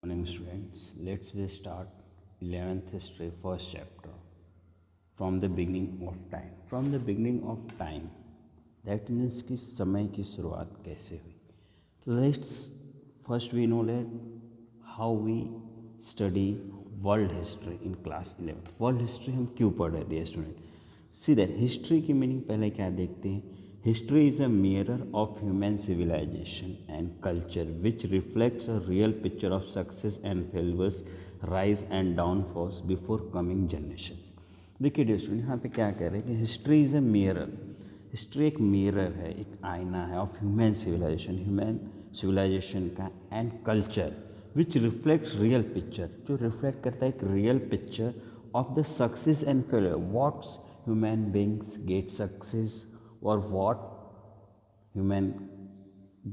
Morning students, let's we start 11th history first chapter from the beginning of time. From the beginning of time, that means कि समय की शुरुआत कैसे हुई. So let's first we know that how we study world history in class 11. World history हम क्यों पढ़ रहे हैं स्टूडेंट. सी दैट हिस्ट्री की मीनिंग पहले क्या देखते हैं. History is a mirror of human civilization and culture which reflects a real picture of success and failures, rise and downfalls before coming generations. देखिए डियर स्टूडेंट, यहाँ पे क्या कह रहे हैं कि history is a mirror. History एक mirror है, एक आईना है ऑफ ह्यूमन सिविलाइजेशन का and culture which reflects real picture, जो रिफ्लेक्ट करता है एक real picture of the success and failure. What's human beings get success और वॉट ह्यूमन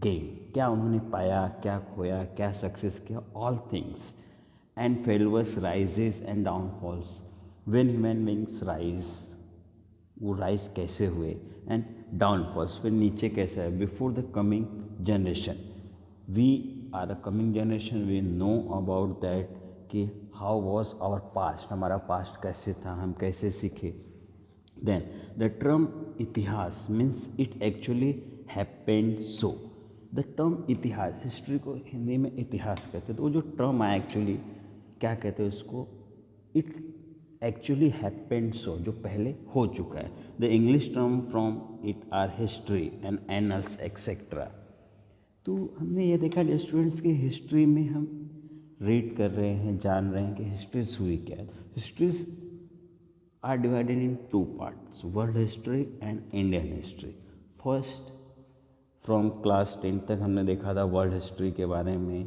गेन, क्या उन्होंने पाया, क्या खोया, क्या सक्सेस किया, all things. And failures, rises and downfalls. When human beings rise, वो राइज कैसे हुए, एंड डाउनफॉल्स फिर नीचे कैसे है. Before the coming generation, we are a coming generation, we know about that कि हाउ वॉज आवर पास्ट, हमारा past कैसे था, हम कैसे सीखे. Then the term इतिहास means it actually happened so. The term इतिहास, हिस्ट्री को हिंदी में इतिहास कहते हैं. तो वो जो टर्म आया एक्चुअली क्या कहते हैं उसको, इट एक्चुअली हैपेंड सो, जो पहले हो चुका है. The English term from it our history and annuls etcetera. तो हमने ये देखा स्टूडेंट्स की हिस्ट्री में हम रीड कर रहे हैं, जान रहे हैं कि हिस्ट्रीज हुई क्या है. Histories are divided in two parts, world history and Indian history. First, from class 10 तक हमने देखा था वर्ल्ड हिस्ट्री के बारे में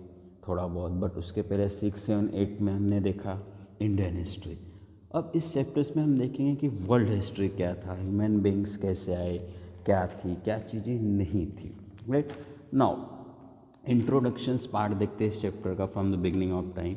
थोड़ा बहुत, बट उसके पहले 6, 7, 8 में हमने देखा इंडियन हिस्ट्री. अब इस चैप्टर्स में हम देखेंगे कि वर्ल्ड हिस्ट्री क्या था, ह्यूमन बींग्स कैसे आए, क्या थी, क्या चीज़ें नहीं थी. राइट नाउ इंट्रोडक्शंस पार्ट देखते हैं इस चैप्टर का from the beginning of time.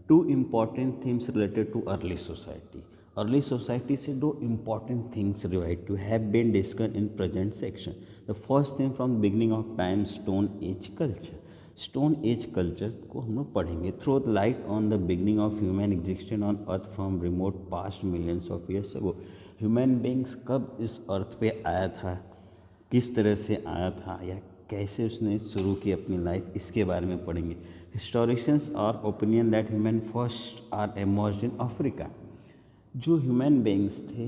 Two important themes related to early society. Early society से दो important things rewrite to have been discussed in present section. The first thing from beginning of time, stone age culture. Stone age culture को हम लोग पढ़ेंगे. Throw light on the beginning of human existence on earth from remote past millions of years ago. Human beings कब इस अर्थ पे आया था, किस तरह से आया था, या कैसे उसने शुरू की अपनी लाइफ, इसके बारे में पढ़ेंगे. Historians are opinion that human first are emerged in Africa. जो ह्यूमन बींग्स थे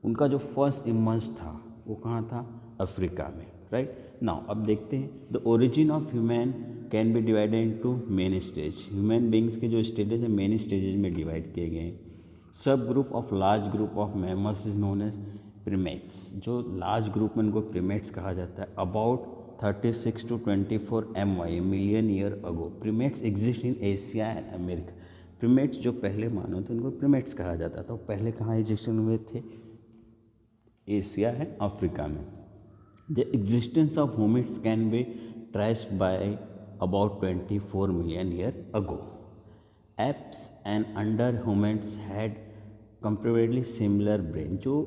उनका जो फर्स्ट इमर्ज था वो कहाँ था, अफ्रीका में. राइट नाउ अब देखते हैं the origin of human can be divided into many stage. Human beings के जो स्टेजेस हैं मेनी स्टेजेस में डिवाइड किए गए हैं. Subgroup of large group of mammals is known as primates. जो लार्ज ग्रुप में उनको प्रीमेट्स कहा जाता है. About 36 to 24 MY million year ago primates exist in Asia and America. Primates जो पहले मानो थे उनको प्रीमेट्स कहा जाता था. पहले कहाँ एग्जिस्टेंस हुए थे, एशिया एंड अफ्रीका में. The existence of hominids can be traced by about 24 million year ago. Apes and under hominids had comparably similar brain. जो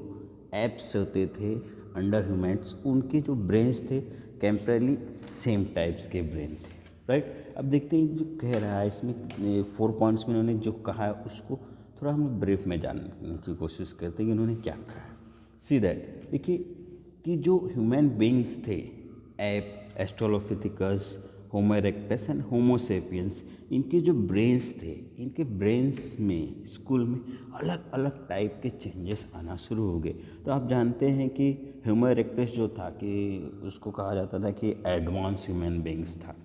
एप्स होते थे अंडर ह्यूमन्स, उनके जो ब्रेन्स थे कंपेरेबली सेम टाइप्स के ब्रेन थे. Right अब देखते हैं जो कह रहा है इसमें 4 पॉइंट्स में उन्होंने जो कहा है उसको थोड़ा हम ब्रीफ में जानने की कोशिश करते हैं कि उन्होंने क्या कहा है. सी दैट देखिए कि जो ह्यूमन बींग्स थे, ape, Australopithecus, Homo erectus and Homo sapiens, इनके जो ब्रेन्स थे, इनके ब्रेन्स में स्कूल में अलग अलग टाइप के चेंजेस आना शुरू हो गए. तो आप जानते हैं कि होमो इरेक्टस जो था कि उसको कहा जाता था कि एडवांस ह्यूमन बींग्स था.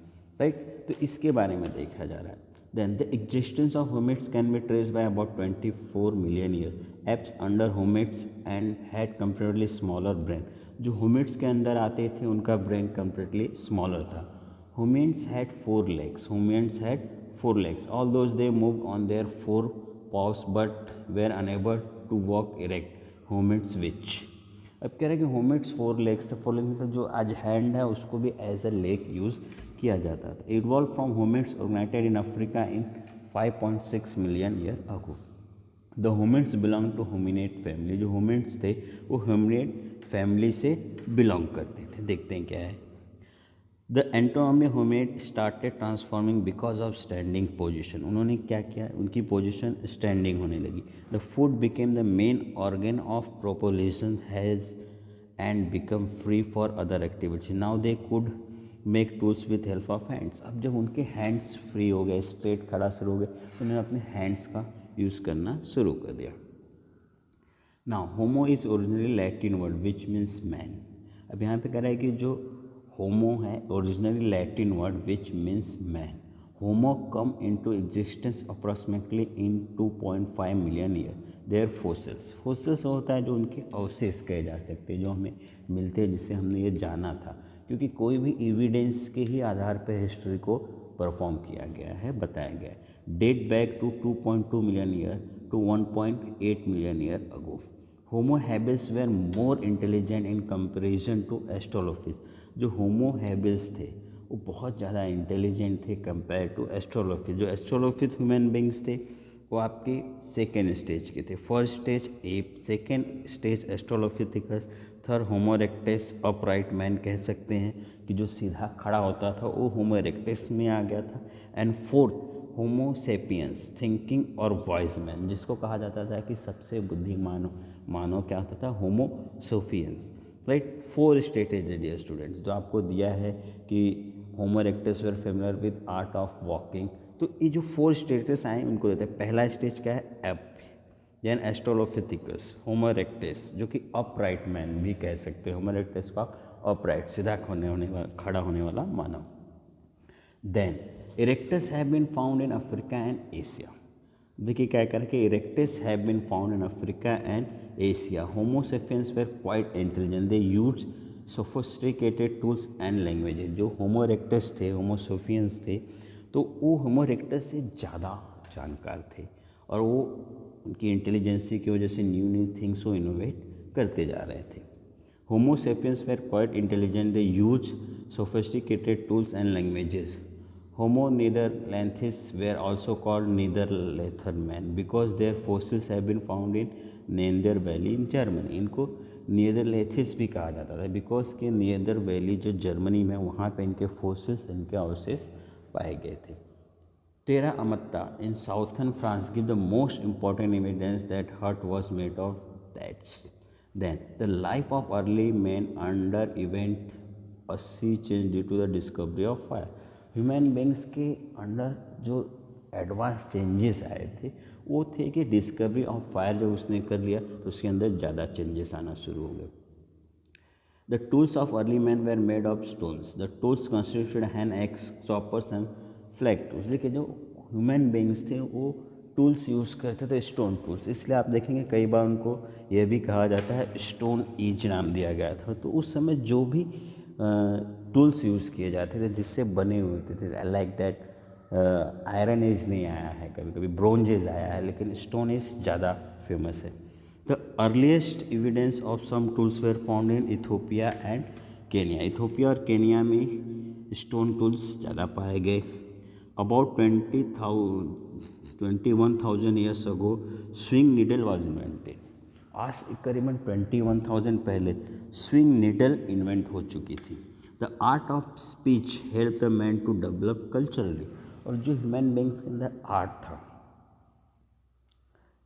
राइट तो इसके बारे में देखा जा रहा है. Then the existence of hominids can be trace by about 24 million year. Apes under hominids and had comparably smaller brain. जो होमिड्स के अंदर आते थे उनका ब्रेन कंपेरेबली स्मॉलर था. Hominids had 4 legs. Hominids had 4 legs. Although they moved on their 4 paws but were unable to walk erect. Hominids which? अब कह रहे हैं कि होमिड्स 4 legs थे. 4 legs मतलब जो आज हैंड है उसको भी एज अ लेग यूज़ किया जाता था. Evolve from hominids originated in Africa in 5.6 million year ago. The hominids belong to hominid family. जो होमिड्स थे वो होमिनेट फैमिली से बिलोंग करते थे. देखते हैं क्या है. The anatomy hominid started transforming because of standing position. उन्होंने क्या किया, उनकी पोजिशन स्टैंडिंग होने लगी। The food became the main organ of propulsion has and become free for other activities. Now they could make tools with help of hands. अब जब उनके hands free हो गए, स्ट्रेट खड़ा शुरू हो गए, तो उन्होंने अपने हैंड्स का यूज़ करना शुरू कर दिया। Now homo is originally Latin word which means man. अब यहाँ पे कह रहा है कि जो होमो है originally Latin word which means man. Homo come into existence approximately in 2.5 million year. There fossils, fossils होता है जो उनके अवशेष कहे जा सकते हैं, जो हमें मिलते हैं, जिससे हमने ये जाना था, क्योंकि कोई भी एविडेंस के ही आधार पर हिस्ट्री को परफॉर्म किया गया है, बताया गया है। Date back to 2.2 million year to 1.8 million year ago. Homo habilis were more intelligent in comparison to Australopith. जो होमो हैबिल्स थे वो बहुत ज़्यादा इंटेलिजेंट थे कंपेयर टू एस्ट्रोलोफिस। जो एस्ट्रोलोफिस ह्यूमन बींग्स थे वो आपके सेकेंड स्टेज के थे। First stage ape, second stage Australopithecus, third Homo erectus upright man कह सकते हैं कि जो सीधा खड़ा होता था वो होमो इरेक्टस में आ गया था। And fourth homo sapiens thinking और वॉइस मैन, जिसको कहा जाता था कि सबसे बुद्धिमान मानव क्या होता था, होमो सोफियंस। राइट, 4 स्टेजेज है डियर स्टूडेंट्स, जो आपको दिया है कि Homo erectus were familiar with art of walking. तो ये जो 4 स्टेजेस आए उनको देते हैं। पहला स्टेज क्या है, एप, देन एस्ट्रोलोफिथिकस, होमो इरेक्टस जो कि अपराइट मैन भी कह सकते हैं, होमो इरेक्टस का अपराइट सीधा होने वाला, खड़ा होने वाला मानव। Then erectus have been found in Africa and Asia. देखिए क्या करके, erectus have been found in Africa and Asia. Homo sapiens were quite intelligent, they use sophisticated tools and languages. जो होमो इरेक्टस थे, होमो सेपियंस थे, तो वो होमो erectus से ज़्यादा जानकार थे और वो उनकी इंटेलिजेंसी की वजह से न्यू न्यू थिंग्स को इनोवेट करते जा रहे थे। Homo sapiens were quite intelligent, they use sophisticated tools and languages. Homo neanderthalensis were also called Neanderthal because their fossils have been found in Neander Valley in Germany. इनको नियदरलैथिस भी कहा जाता था बिकॉज के नियदर वैली जो जर्मनी में, वहाँ पे इनके फोसिल्स, इनके अवशेष पाए गए थे। Terra Amata in southern France give the most important evidence that hut was made of that's. Then the life of early man underwent a sea change due to the discovery of fire. Human beings के under जो advance changes आए थे वो थे कि discovery of fire जब उसने कर लिया तो उसके अंदर ज़्यादा चेंजेस आना शुरू हो गए। The tools of early man were made of stones. The tools constituted hand, x, choppers and flag tools. देखिए जो ह्यूमन बींग्स थे वो टूल्स यूज़ करते थे, स्टोन टूल्स, इसलिए आप देखेंगे कई बार उनको यह भी कहा जाता है स्टोन एज नाम दिया गया था। तो उस समय जो भी टूल्स यूज़ किए जाते थे जिससे बने हुए थे, लाइक दैट आयरन एज नहीं आया है, कभी कभी ब्रोंज एज आया है, लेकिन स्टोन एज ज़्यादा फेमस है। The earliest evidence of some tools were found in Ethiopia and Kenya. Ethiopia और केनिया में स्टोन टूल्स ज़्यादा पाए गए। About 21,000 years ago sewing needle was invented. आज करीबन 21,000 पहले स्विंग नीडल इन्वेंट हो चुकी थी। The art of speech help the man to develop culturally. और जो ह्यूमन बींग्स के अंदर आर्ट था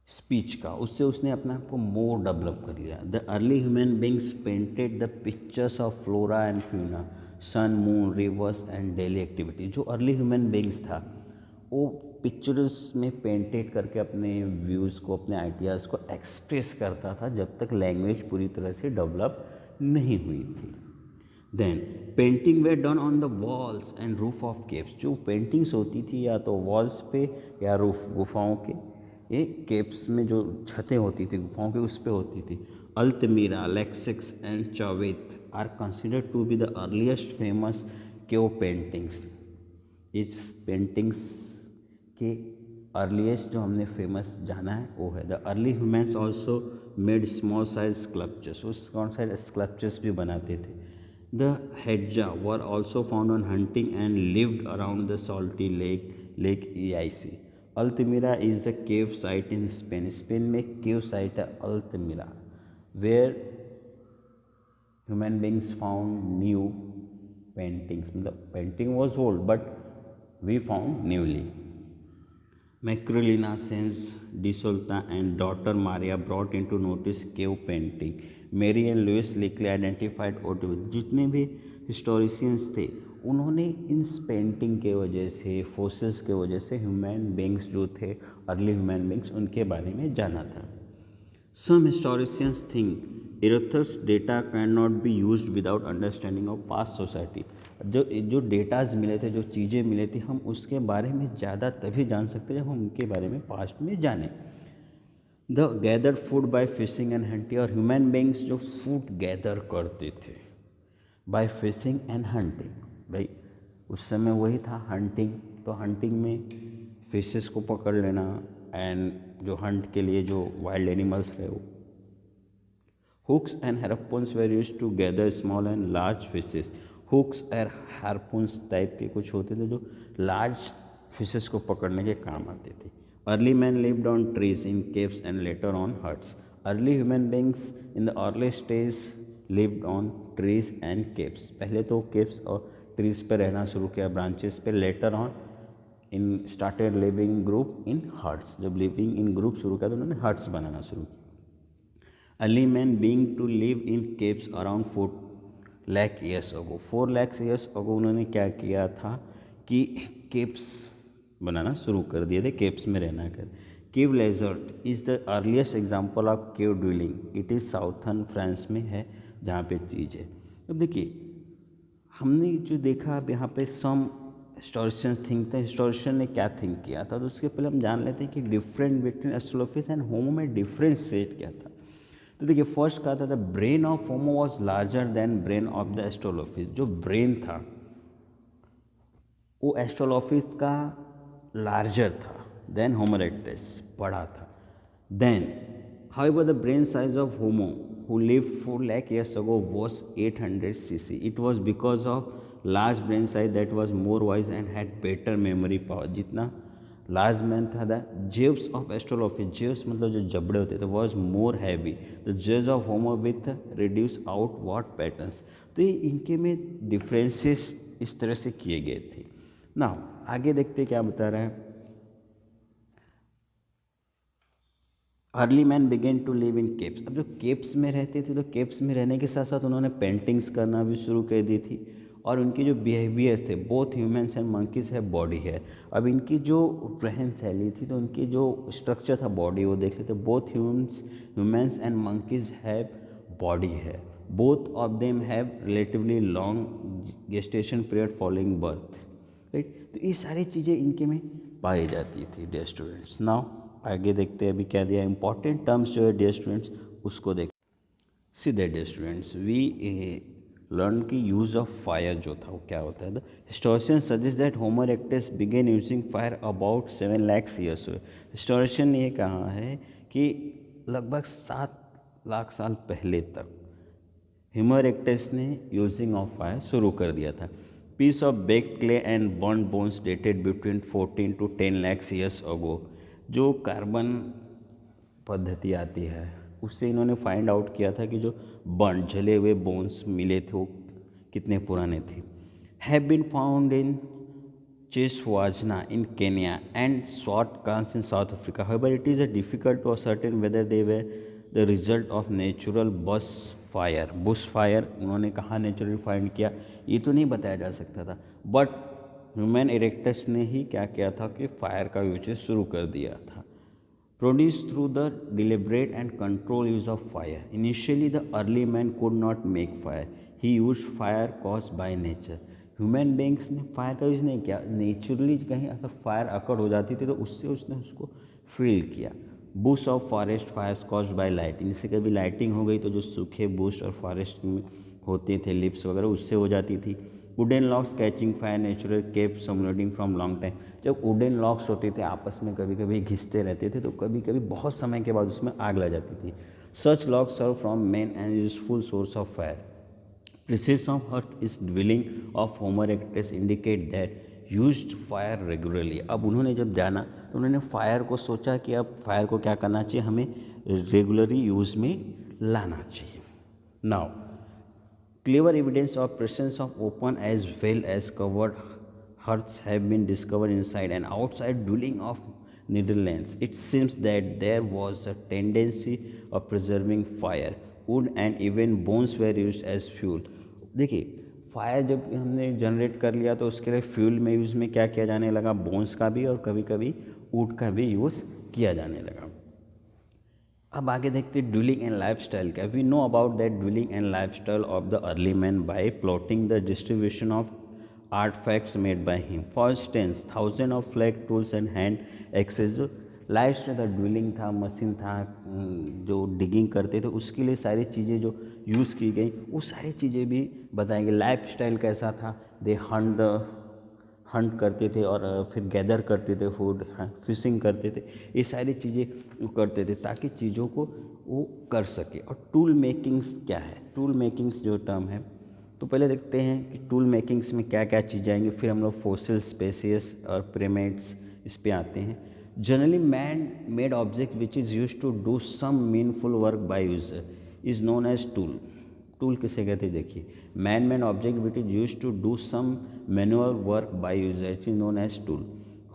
स्पीच का, उससे उसने अपने आप को मोर डेवलप कर लिया। The early human beings painted the pictures of flora and fauna, sun, moon, rivers and daily activity. जो अर्ली ह्यूमन बींग्स था वो पिक्चर्स में पेंटेड करके अपने व्यूज़ को, अपने आइडियाज़ को एक्सप्रेस करता था जब तक लैंग्वेज पूरी तरह से डेवलप नहीं हुई थी। Then painting were done on the walls and roof of caves. जो पेंटिंग्स होती थी या तो वॉल्स पे या रूफ, गुफाओं के, ये केव्स में जो छतें होती थी गुफाओं के, उस पे होती थी। Altamira, Lascaux and Chauvet are considered to be the earliest famous cave paintings. इस पेंटिंग्स के अर्लीस्ट जो हमने फेमस जाना है वो है। The early humans also made small size sculptures. उस कौन साइज स्कल्पचर्स भी बनाते थे। The Hadza were also found on hunting and lived around the salty lake Eyasi. Altamira is a cave site in Spain. Spain में cave site है अल्तमीरा, where human beings found new paintings, मतलब painting was old but we found newly. Macrolina Sens de Solta and daughter Maria brought into notice cave painting. Mary and Louis Leakey identified audio. जितने भी हिस्टोरिशियंस थे उन्होंने इन painting के वजह से, fossils के वजह से ह्यूमन बींग्स जो थे, अर्ली ह्यूमन बींग्स, उनके बारे में जाना था. Some historians think Earth's data cannot be used without understanding of past society. जो डेटाज मिले थे, जो चीज़ें मिले थी, हम उसके बारे में ज़्यादा तभी जान सकते हैं जब हम उनके बारे में पास्ट में जानें. The gather food by fishing and hunting, और ह्यूमन बींग्स जो फूड गैदर करते थे बाय फिशिंग एंड हंटिंग. भाई उस समय वही था हंटिंग, तो हंटिंग में फिशेस को पकड़ लेना एंड जो हंट के लिए जो वाइल्ड एनिमल्स रहे वो. Hooks and harpoons were used to gather small and large fishes. Hooks और हार्पून्स टाइप के कुछ होते थे जो लार्ज फिशेस को पकड़ने के काम आते थे. Early man lived on trees in caves and later on huts. Early human beings in the early stage lived on trees and caves. पहले तो केव्स और ट्रीज पे रहना शुरू किया, ब्रांचेस पे. Later on in started living group in huts. जब living in group शुरू किया तो उन्होंने हट्स बनाना शुरू किया. Early man being to live in caves around 4 lakh years ago. 4 lakh years ago उन्होंने क्या किया था कि केव्स बनाना शुरू कर दिए थे, केव्स में रहना कर. Cave Lazaret is the earliest example of cave dwelling. It is southern France में है जहाँ पे चीज़ है. अब देखिए हमने जो देखा अब यहाँ पे सम हिस्टोरिशियन थिंक था. हिस्टोरिशियन ने क्या थिंक किया था, तो उसके पहले हम जान लेते हैं कि different between Australopith and Homo में डिफरेंशिएट क्या था. तो देखिए फर्स्ट कहा था the brain of Homo was larger than brain of the Australopith. जो ब्रेन था वो एस्ट्रोलोफिस का लार्जर था देन होमो इरेक्टस, बड़ा था. Then however the brain size of homo who lived 4 lakh years ago was 800 cc. It was because of large brain size that was more wise and had better memory power. जितना large man था the jaws of Australopith, jaws मतलब जो जबड़े होते थे, was more heavy. The jaws of Homo with reduce out what patterns. तो ये इनके में डिफरेंसेस इस तरह से किए गए थे. ना आगे देखते क्या बता रहा है. Early man began to live in caves. अब जो केव्स में रहते थे तो केव्स में रहने के साथ साथ उन्होंने पेंटिंग्स करना भी शुरू कर दी थी. और उनके जो बिहेवियर्स थे, बोथ ह्यूमन्स एंड मंकीज है बॉडी है. अब इनकी जो रहन शैली थी तो उनकी जो स्ट्रक्चर था बॉडी वो देख लेते. Both humans and monkeys have body है. Both of them have relatively long gestation period following birth. Right, तो ये सारी चीज़ें इनके में पाई जाती थी डियर स्टूडेंट्स. नाउ आगे देखते हैं अभी क्या दिया इंपॉर्टेंट टर्म्स जो है डियर स्टूडेंट्स उसको देख. See that dear students we learn की यूज़ ऑफ फायर जो था वो क्या होता है. The historian suggest that Homo erectus began using fire about 7 lakh years. Historian ने ये कहा है कि लगभग 7 लाख साल पहले तक होमो इरेक्टस ने यूजिंग ऑफ फायर शुरू कर दिया था. Piece of baked clay and burn bones dated between 14 to 10 lakh years ago. जो कार्बन पद्धति आती है उससे इन्होंने फाइंड आउट किया था कि जो बर्न जले हुए बोन्स मिले थे वो कितने पुराने थे. Have been found in Chesowanja in Kenya and Swartkrans in South Africa. However it is difficult to ascertain whether they were the result of natural bush fire. उन्होंने कहाँ नेचुरली फाइंड किया ये तो नहीं बताया जा सकता था, बट ह्यूमन इरेक्टस ने ही क्या किया था कि फायर का यूज शुरू कर दिया था. Produced through the deliberate and controlled use of fire. Initially, the early man could not make fire. He used fire caused by nature. Human beings ने फायर का यूज़ नहीं किया. नेचुरली कहीं अगर फायर अकर हो जाती थी तो उससे उसने उसको फील किया. Bush of forest fires caused by lighting. इससे कभी लाइटिंग हो गई तो जो सूखे बुश और फॉरेस्ट में होते थे लिप्स वगैरह उससे हो जाती थी. Wooden logs catching fire natural kept smouldering from long time. जब वुडन लॉक्स होते थे आपस में कभी कभी घिसते रहते थे तो कभी कभी बहुत समय के बाद उसमें आग लग जाती थी. Such logs serve from men and useful source of fire. Traces of earth is dwelling of Homo erectus indicate that used fire regularly. अब उन्होंने जब जाना तो उन्होंने फायर को सोचा कि अब फायर को क्या करना चाहिए, हमें रेगुलरली यूज़ में लाना चाहिए. Now Clear evidence of presence of open as well as covered hearths have been discovered inside and outside dwelling of Netherlands. It seems that there was a tendency of preserving fire. Wood and even bones were used as fuel. देखिए fire जब हमने generate कर लिया तो उसके लिए fuel में use में क्या किया जाने लगा, बोन्स का भी और कभी कभी वुड का भी यूज़ किया जाने लगा. अब आगे देखते हैं ड्विलिंग एंड लाइफस्टाइल का. We know about that dwelling and lifestyle of the early man by plotting the distribution of artifacts made by him. For instance, thousands of flag tools and hand axes. जो life style था, ड्विलिंग था, machine था, जो digging करते थे उसके लिए सारी चीज़ें जो यूज़ की गई वो सारी चीज़ें भी बताएंगे. लाइफ स्टाइल कैसा था, दे हंट करते थे और फिर गैदर करते थे फूड, फिशिंग करते थे, ये सारी चीज़ें वो करते थे ताकि चीज़ों को वो कर सके. और टूल मेकिंग्स क्या है, टूल मेकिंग्स जो टर्म है तो पहले देखते हैं कि टूल मेकिंग्स में क्या क्या चीज़ें आएंगी, फिर हम लोग फोसिल स्पेसियस और प्रीमेट्स इस पे आते हैं. Generally man made object which is use to do some meaningful work by user is known as tool. Tool किसे कहते हैं, देखिए man made object which is use to do some manual work by user it is known as tool.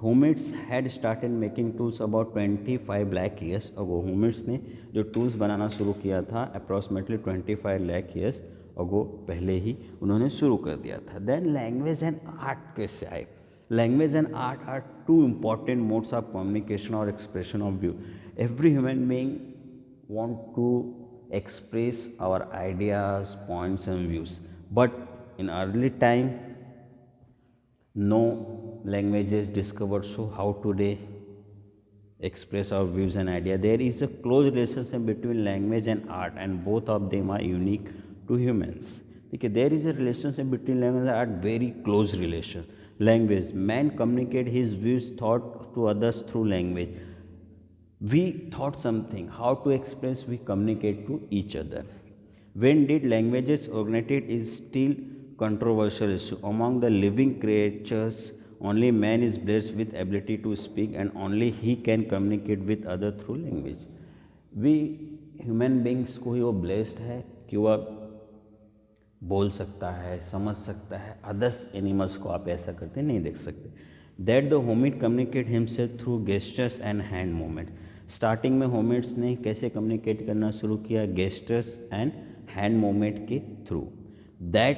Humanities had started making tools about 25 lakh years ago. Humanities ने जो tools बनाना शुरू किया था approximately 25 lakh years अगो पहले ही उन्होंने शुरू कर दिया था. देन लैंग्वेज एंड आर्ट कैसे आए. Language and art are two important modes of communication और expression of view. Every human being want to express our ideas, points and views, but in early time no languages discovered, so how today express our views and idea. There is a close relationship between language and art and both of them are unique to humans. Okay, there is a relationship between language and art, very close relation. Language, man communicate his views thought to others through language. We thought something, how to express, we communicate to each other. When did languages originated is still controversial issue. Among the living creatures, only man is blessed with ability to speak and only he can communicate with other through language. We human beings को ही वो blessed है कि वह बोल सकता है, समझ सकता है. अदर्स एनिमल्स को आप ऐसा करते नहीं देख सकते. That the hominid communicate himself through gestures and hand movement. Starting में होमिड्स ने कैसे कम्युनिकेट करना शुरू किया, गेस्टर्स एंड हैंड मूवमेंट के through. That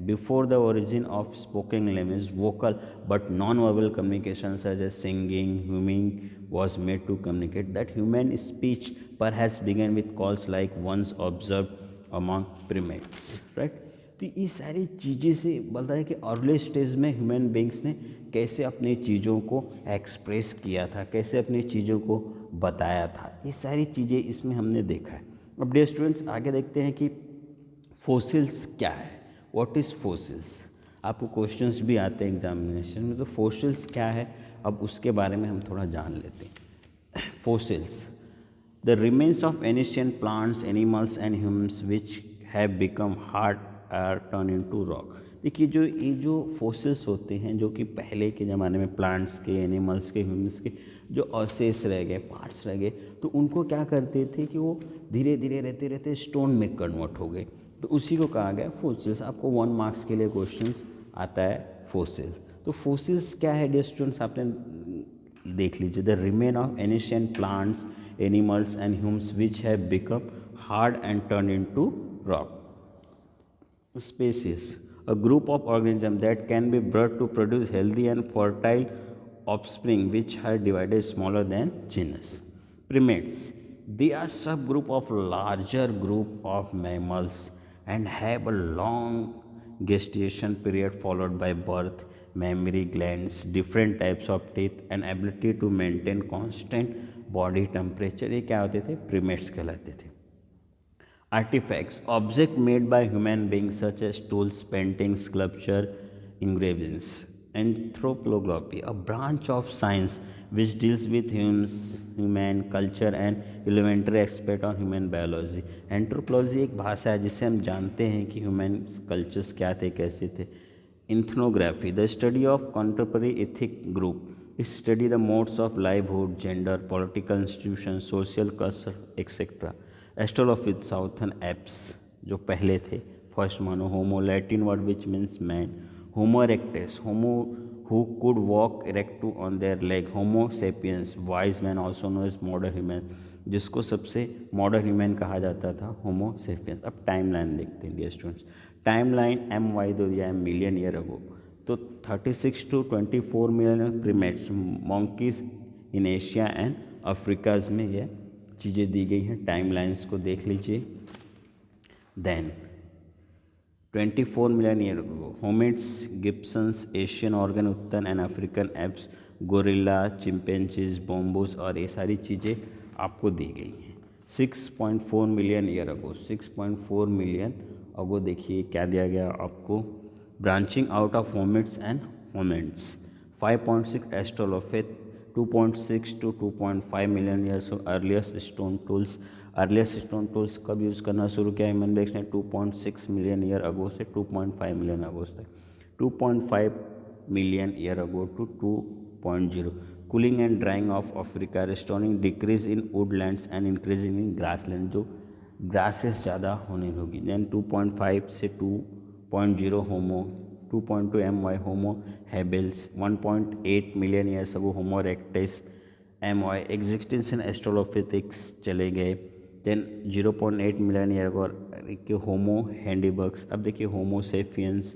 before the origin of spoken language vocal but non verbal communication such as singing, humming was made to communicate. That human speech perhaps began with calls like ones observed among primates, right? तो ये सारी चीज़ें से बोलता है कि early stage में human beings ने कैसे अपनी चीज़ों को एक्सप्रेस किया था, कैसे अपनी चीज़ों को बताया था, ये सारी चीज़ें इसमें हमने देखा है. अब डियर स्टूडेंट्स आगे देखते हैं कि फोसिल्स क्या है, व्हाट इज़ फोसिल्स. आपको क्वेश्चंस भी आते हैं एग्जामिनेशन में, तो फोसिल्स क्या है अब उसके बारे में हम थोड़ा जान लेते हैं. Fossils, the remains of ancient plants, animals and humans which have become hard or turn into rock. देखिए जो फोसिल्स होते हैं जो कि पहले के ज़माने में प्लांट्स के, एनिमल्स के, ह्यूमन्स के जो अवशेष रह गए, पार्ट्स रह गए, तो उनको क्या करते थे कि वो धीरे धीरे रहते रहते स्टोन में कन्वर्ट हो गए, तो उसी को कहा गया फोसिल्स. आपको 1 मार्क्स के लिए क्वेश्चंस आता है फोसिल. तो फोसिल्स क्या है डियर स्टूडेंट्स, आपने देख लीजिए. The remain of ancient plants, animals and humans which have become hard and turn into rock. Species, a group of organisms that can be bred to produce healthy and fertile offspring which are divided smaller than genus. Primates, they are subgroup of larger group of mammals and have a long gestation period followed by birth, mammary glands, different types of teeth and ability to maintain constant body temperature. ये क्या होते थे, primates कहलाते थे. Artifacts, objects made by human beings such as tools, paintings, sculpture, engravings. Anthropology, a branch of science which deals with human culture and elementary aspect of human biology. Anthropology एक भाषा है जिससे हम जानते हैं कि human cultures क्या थे, कैसे थे. Ethnography, the study of contemporary ethnic group. It study the modes of livelihood, gender, political institutions, social custom, etc. Australopith southern apes जो पहले थे फर्स्ट मानो Homo, Latin word which means man, Homo erectus, Homo who could walk erect to on their leg, homo sapiens, wise man also known as modern human, जिसको सबसे modern human कहा जाता था, homo sapiens. अब timeline देखते हैं dear students. Timeline एम वाई दो दिया है मिलियन ईयर अगो, तो 36 to 24 million primates monkeys in Asia and Africas में यह चीज़ें दी गई हैं। टाइम लाइन्स को देख लीजिए। Then 24 million year ago, hominids, gibbons, Asian orangutan and African apes, gorilla, chimpanzees, bonobos और ये सारी चीज़ें आपको दी गई हैं। 6.4 million year ago, 6.4 million ago देखिए क्या दिया गया आपको, branching out of hominids and hominids, 5.6 Australopith, 2.6 to 2.5 million years earliest stone tools. Earliest stone tools कब यूज़ करना शुरू किया ह्यूमन बींग्स ने, 2.6 मिलियन ईयर अगो से 2.5 मिलियन अगो तक, 2.5 million year ago to 2.0, cooling and drying of Africa, restoring decrease in woodlands and increasing in grassland, जो grasses ज़्यादा होने लगी। देन 2.5 से 2.0 Homo, 2.2 M Y Homo habilis, 1.8 million years ago Homo erectus M Y existence in Australopithecus चले गए। Then 0.8 million year अगो के होमो हैंडीबर्ग्स। अब देखिए होमो सेपियंस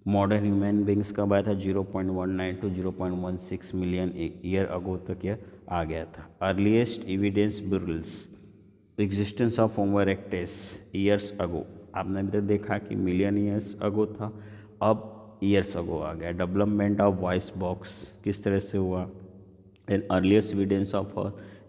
मॉडर्न ह्यूमन बींग्स कब आया था, 0.19 to 0.16 मिलियन ईयर अगो तक यह आ गया था। Earliest evidence burials existence of Homo erectus years ago, आपने अभी तक देखा कि मिलियन ईयर्स अगो था, अब ईयर्स अगो आ गया। डेवलपमेंट ऑफ वॉइस बॉक्स किस तरह से हुआ, and earliest evidence of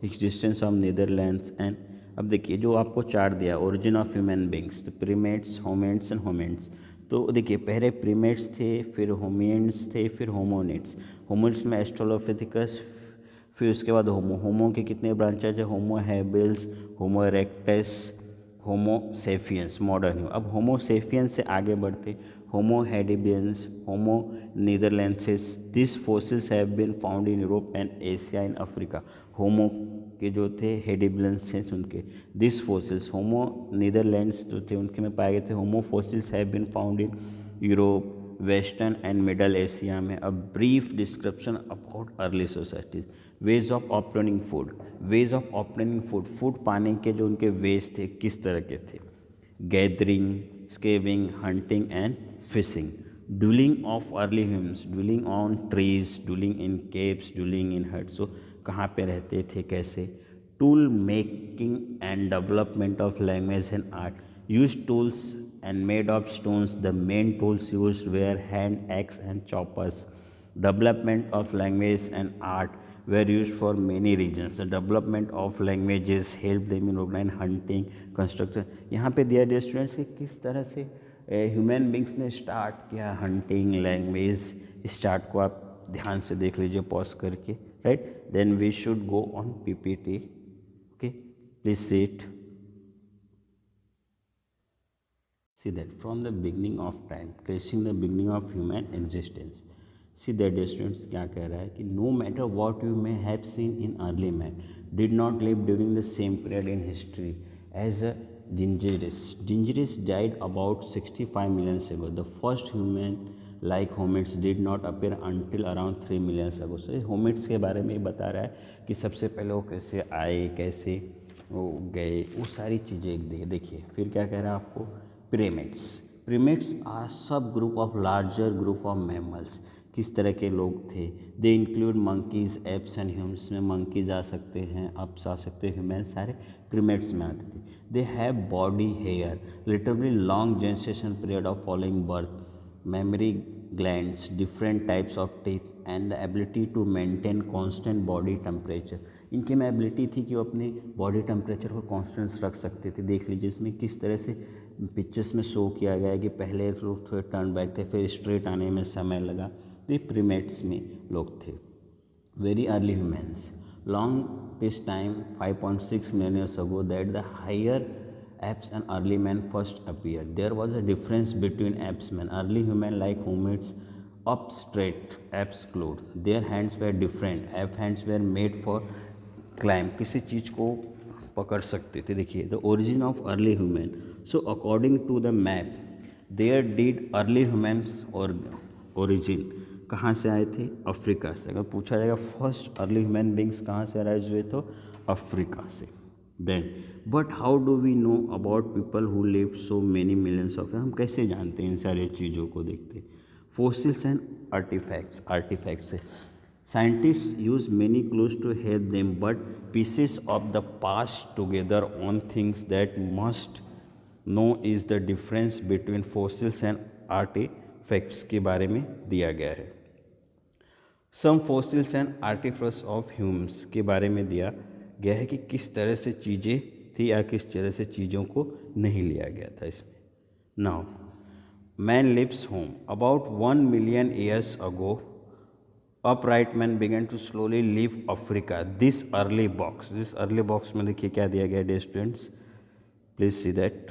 existence of Netherlands and. अब देखिए जो आपको चार्ट दिया, ओरिजिन ऑफ ह्यूमन बींग्स, तो प्रीमेट्स, होमिड्स एंड होमिड्स। तो देखिए पहले प्रीमेट्स थे, फिर होमिड्स थे, फिर होमोनिड्स। होमिड्स में एस्ट्रोलोपिथेकस, फिर उसके बाद होमो। होमो के कितने ब्रांचेज है, Homo habilis, Homo erectus, Homo sapiens modern. अब होमो सेपियंस से आगे बढ़ते, Homo heidelbergensis, Homo neanderthalensis, this fossils have been found in Europe and Asia in Africa. Homo के जो थे हेडिबियंस उनके दिस फोसिल्स, होमो नीदरलैंड्स जो थे उनके में पाए गए थे। Homo fossils have been found in Europe, western and middle Asia में। A brief description about early societies. Ways of obtaining food, ways of obtaining food, food पाने के जो उनके वेज थे किस तरह के थे, gathering, scavenging, hunting and fishing. Dwelling of early humans, dwelling on trees, dwelling in caves, dwelling in huts, so कहाँ पे रहते थे, कैसे। Tool making and development of language and art, use tools and made of stones. The main tools used were hand, axe and choppers. Development of language and art were used for many regions. The development of languages helped them in organizing hunting, construction. यहाँ पे दिया dear students कि किस तरह से human beings ने start किया hunting, language. Start को आप ध्यान से देख लीजिए पॉज करके, right. Then we should go on PPT, okay, please seat. See that from the beginning of time, tracing the beginning of human existence. See that dear students क्या कह रहा है कि no matter what you may have seen in early man did not live during the same period in history as a Gingiris. Gingiris died about 65 million ago. The first human like hominids did not appear until around 3 million ago. So hominids के बारे में बता रहा है कि सबसे पहले वो कैसे आए, कैसे वो गए, वो सारी चीज़ें देखिए। फिर क्या कह रहा है आपको, primates. Primates are subgroup of larger group of mammals. किस तरह के लोग थे, they include monkeys, apps and humans में मंकीज आ सकते हैं, अप्स आ सकते हैं, ह्यूमन सारे प्रीमेट्स में आते थे। They have body hair, literally long gestation period of following birth, memory glands, different types of teeth and the ability to maintain constant body temperature. इनकी में एबिलिटी थी कि वो अपने बॉडी टेम्परेचर को कांस्टेंट रख सकते थे। देख लीजिए इसमें किस तरह से पिक्चर्स में शो किया गया है कि पहले लोग थोड़े टर्न बैक थे, फिर स्ट्रेट आने में समय लगा। तो ये प्रीमेट्स में लोग थे। Very early humans, long this time 5.6 million years ago that the higher apes and early men first appeared. There was a difference between apes men. Early human like hominids up straight, apes clawed. Their hands were different. Ape hands were made for climb, किसी चीज़ को पकड़ सकते थे। देखिए the origin of early human, So according to the map, there did early humans और origin कहाँ से आए थे? अफ्रीका से. अगर पूछा जाएगा फर्स्ट अर्ली ह्यूमन बींग्स कहाँ से अराइज हुए तो अफ्रीका से. Then but how do we know about people who live so many millions of, हम कैसे जानते हैं इन सारी चीज़ों को देखते? फोसिल्स एंड आर्टिफैक्ट्स से scientists use many clues to help them, but pieces of the past together on things that must know is the difference between fossils and artifacts के बारे में दिया गया है. Some fossils and artifacts of humans के बारे में दिया गया है कि किस तरह से चीज़ें थी या किस तरह से चीज़ों को नहीं लिया गया था इसमें. Now man lives home about 1 million years ago. Upright man began to slowly leave Africa. This early box में देखिए क्या दिया गया है students, please see that.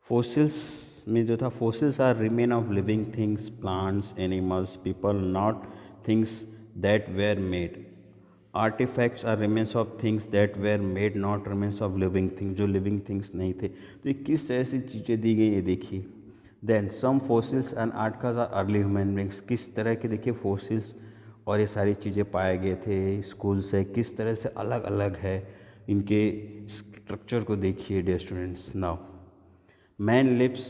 Fossils में जो था, fossils are remain of living things, plants, animals, people, not things that were made. Artifacts are remains of things that were made, not remains of living things, जो living things नहीं थे. तो ये किस तरह से चीज़ें दी गई है देखिए. Then some fossils and articles are early human beings. किस तरह के देखिए फोसिल्स और ये सारी चीज़ें पाए गए थे स्कूल से, किस तरह से अलग अलग है इनके स्ट्रक्चर को देखिए dear students. Now man lives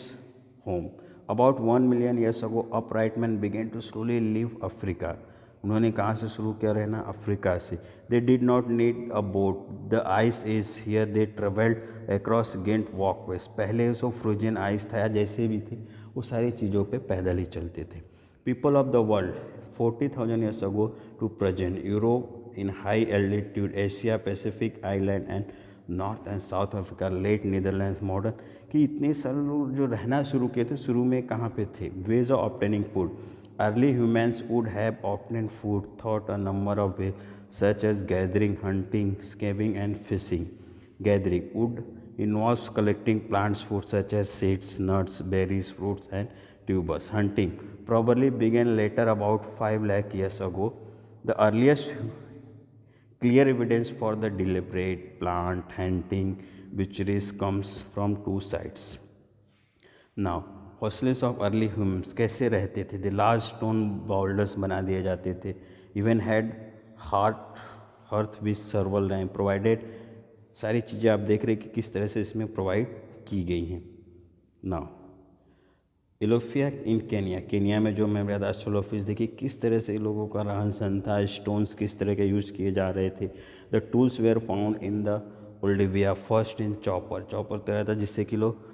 home about 1 million years ago. Upright man began to slowly leave Africa. उन्होंने कहाँ से शुरू किया रहना? अफ्रीका से. They did not need a boat, the ice is here, they travelled across giant walkways. पहले जो frozen ice था या जैसे भी थे वो सारी चीज़ों पे पैदल ही चलते थे. People of the world 40,000 years ago to present, Europe in high altitude, Asia, Pacific island and North and South Africa, late Netherlands, modern, कि इतने सारे लोग जो रहना शुरू किए थे शुरू में कहाँ पे थे? Ways of obtaining food. Early humans would have obtain food thought a number of ways such as gathering, hunting, scavenging and fishing. Gathering would involves collecting plants food such as seeds, nuts, berries, fruits and tubers. Hunting probably began later about 5 lakh years ago. The earliest clear evidence for the deliberate plant hunting butcheries comes from two sites. Now hostels of early humans कैसे रहते थे? The large stone boulders बना दिए जाते थे. Even had heart hearth with सर्वल lamp provided. सारी चीज़ें आप देख रहे हैं कि किस तरह से इसमें प्रोवाइड की गई हैं. नाउ इलोफिया इन केनिया, केनिया में जो मेमोरियल एस्ट्रोलॉफिस देखिए किस तरह से लोगों का रहन सहन था. स्टोन्स किस तरह के यूज़ किए जा रहे थे. The tools were found in the Olduvai, first in chopper. Chopper तरह था जिससे कि लोग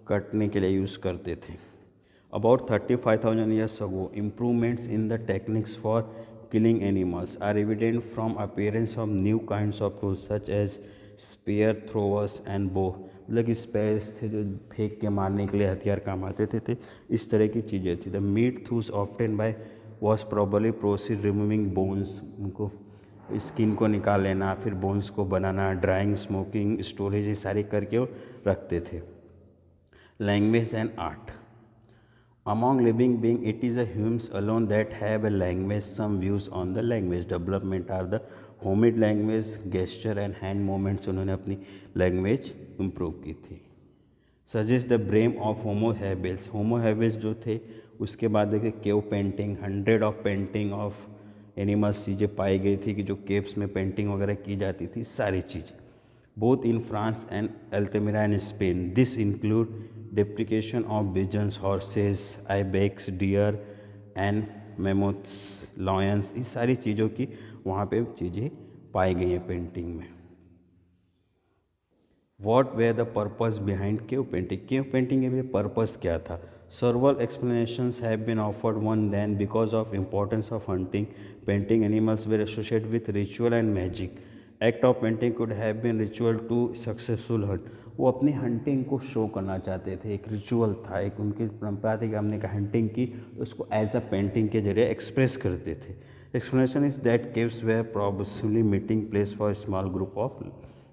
कटने के लिए यूज़ करते थे. About 35,000 years ago, improvements in the techniques for killing animals are evident from appearance of new kinds of tools such as spear throwers and bow. मतलब कि स्पेयर्स थे जो फेंक के मारने के लिए हथियार काम आते थे. इस तरह की चीज़ें थी. The meat thus obtained by was probably processed removing bones. उनको स्किन को निकाल लेना, फिर बोन्स को बनाना, ड्राइंग, स्मोकिंग, स्टोरेज, ये सारे करके वो रखते थे. Language and art. Among living beings, it is a humans alone that have a language. Some views on the language development are the homid language, gesture and hand movements. उन्होंने अपनी language improve की थी. Suggest the brain of Homo habilis. Homo habilis जो थे उसके बाद देखिए cave painting, 100 of painting of animals चीज़ें पाई गई थी कि जो केव्स में पेंटिंग वगैरह की जाती थी. सारी चीज़ both in France and Altamira and Spain. This include deprecation of pigeons, horses, ibex, deer and mammoths, lions. इस सारी चीज़ों की वहाँ पे चीज़ें पाई गई हैं पेंटिंग में. What were the purpose behind cave painting? Cave painting के पर्पस क्या था? Several explanations have been offered. One, then because of importance of hunting, painting animals were associated with ritual and magic. Act of painting could have been ritual to successful hunt. वो अपनी hunting को show करना चाहते थे. एक ritual था, एक उनकी परंपरा थी कि हमने हंटिंग की उसको एज अ पेंटिंग के जरिए एक्सप्रेस करते थे. Explanation is that caves were probably meeting place for small group of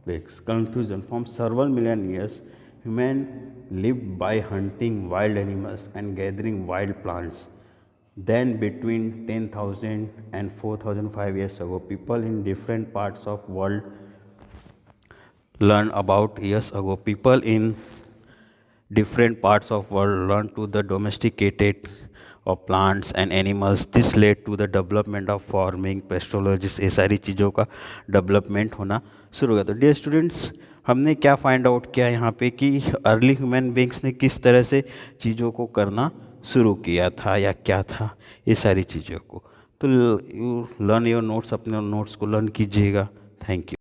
lakes. Conclusion. From several million years, human lived by hunting wild animals and gathering wild plants. Then between 10,000 and 4,005 years ago, people in different parts of world learned about years ago. People in different parts of world learned to the domesticated of plants and animals. This led to the development of farming, पेस्ट्रोलॉजिस्ट, ये सारी चीज़ों का development होना शुरू हो गया. तो dear students, हमने क्या फाइंड आउट किया यहाँ पे कि अर्ली ह्यूमन बींग्स ने किस तरह से चीज़ों को करना शुरू किया था या क्या था ये सारी चीज़ों को. तो यू लर्न योर नोट्स, अपने नोट्स को लर्न कीजिएगा. Thank you.